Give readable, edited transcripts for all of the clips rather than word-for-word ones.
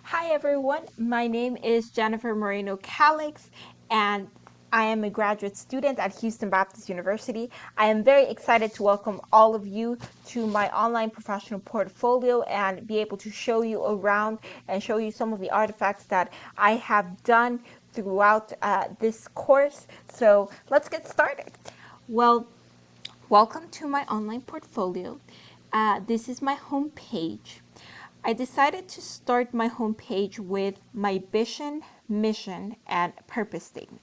Hi everyone, my name is Jennifer Moreno Calix and I am a graduate student at Houston Baptist University. I am very excited to welcome all of you to my online professional portfolio and be able to show you around and show you some of the artifacts that I have done throughout this course. So let's get started. Well, welcome to my online portfolio. This is my home page. I decided to start my homepage with my vision, mission, and purpose statement.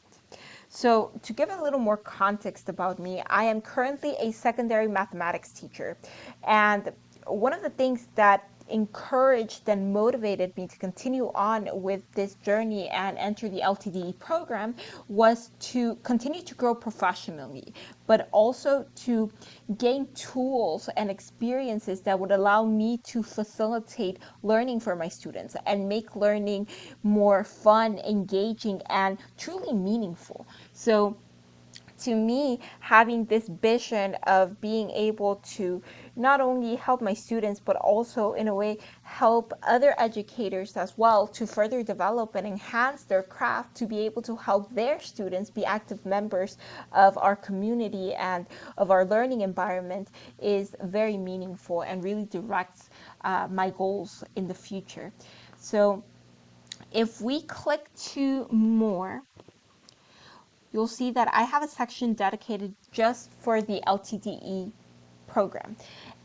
So to give a little more context about me, I am currently a secondary mathematics teacher. And one of the things that encouraged and motivated me to continue on with this journey and enter the LTDE program was to continue to grow professionally, but also to gain tools and experiences that would allow me to facilitate learning for my students and make learning more fun, engaging, and truly meaningful. So to me, having this vision of being able to not only help my students, but also in a way help other educators as well to further develop and enhance their craft to be able to help their students be active members of our community and of our learning environment is very meaningful and really directs my goals in the future. So if we click to more, you'll see that I have a section dedicated just for the LTDE program.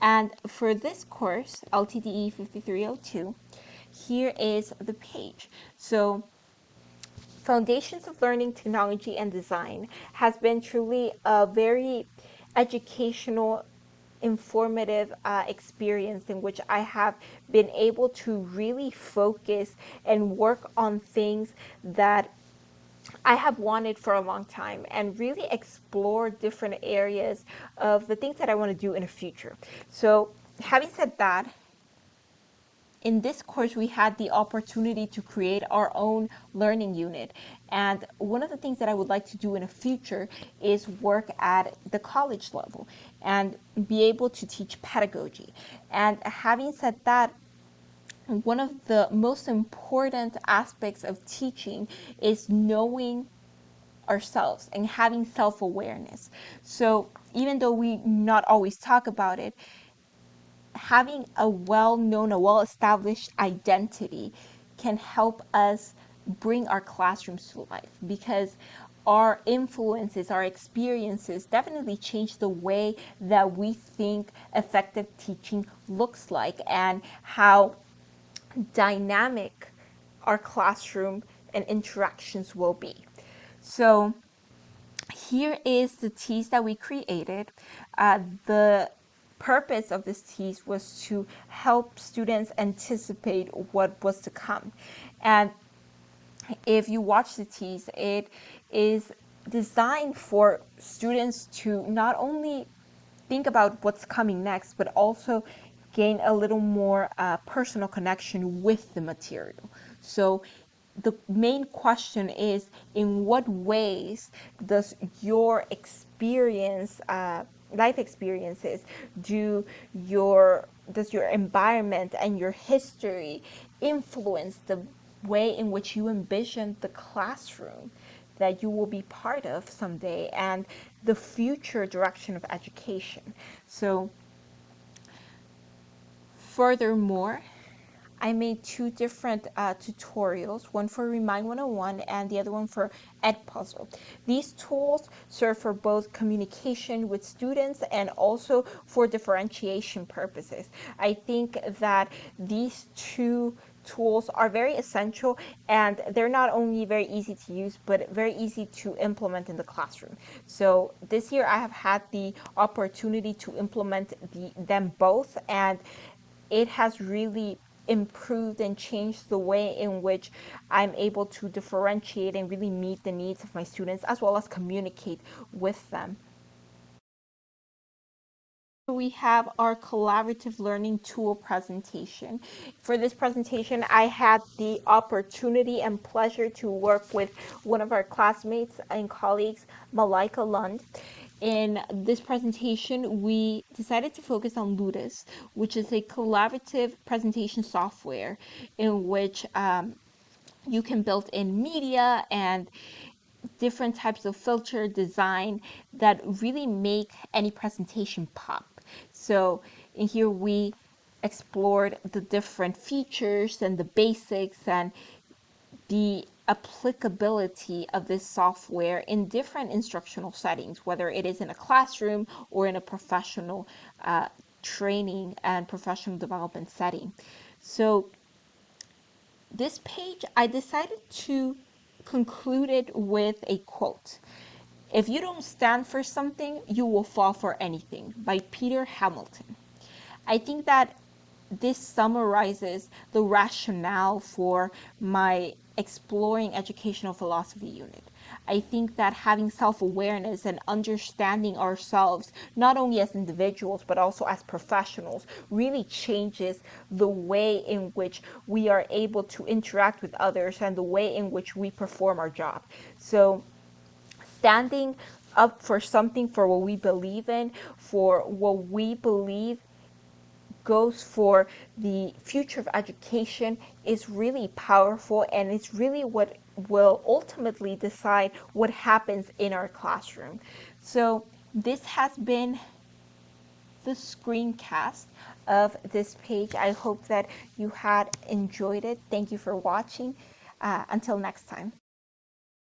And for this course, LTDE 5302, here is the page. So Foundations of Learning, Technology, and Design has been truly a very educational, informative experience in which I have been able to really focus and work on things that I have wanted for a long time and really explore different areas of the things that I want to do in the future. So having said that, in this course, we had the opportunity to create our own learning unit. And one of the things that I would like to do in the future is work at the college level and be able to teach pedagogy. And having said that, one of the most important aspects of teaching is knowing ourselves and having self-awareness. So even though we not always talk about it, having a well-known, a well-established identity can help us bring our classrooms to life, because our influences, our experiences definitely change the way that we think effective teaching looks like and how dynamic our classroom and interactions will be. So here is the tease that we created. The purpose of this tease was to help students anticipate what was to come. And if you watch the tease, it is designed for students to not only think about what's coming next, but also gain a little more personal connection with the material. So the main question is, in what ways does your experience, life experiences, does your environment and your history influence the way in which you envision the classroom that you will be part of someday and the future direction of education? So furthermore, I made two different tutorials, one for Remind 101 and the other one for Edpuzzle. These tools serve for both communication with students and also for differentiation purposes. I think that these two tools are very essential, and they're not only very easy to use, but very easy to implement in the classroom. So this year I have had the opportunity to implement them both, and it has really improved and changed the way in which I'm able to differentiate and really meet the needs of my students as well as communicate with them. We have our collaborative learning tool presentation. For this presentation, I had the opportunity and pleasure to work with one of our classmates and colleagues, Malaika Lund. In this presentation, we decided to focus on Ludus, which is a collaborative presentation software in which you can build in media and different types of filter design that really make any presentation pop. So in here we explored the different features and the basics and the applicability of this software in different instructional settings, whether it is in a classroom or in a professional training and professional development setting. So this page, I decided to conclude it with a quote. "If you don't stand for something, you will fall for anything," by Peter Hamilton. I think that this summarizes the rationale for my exploring educational philosophy unit. I think that having self-awareness and understanding ourselves, not only as individuals, but also as professionals, really changes the way in which we are able to interact with others and the way in which we perform our job. So standing up for something, for what we believe in, for what we believe goes for the future of education is really powerful, and it's really what will ultimately decide what happens in our classroom. So this has been the screencast of this page. I hope that you had enjoyed it. Thank you for watching. Until next time.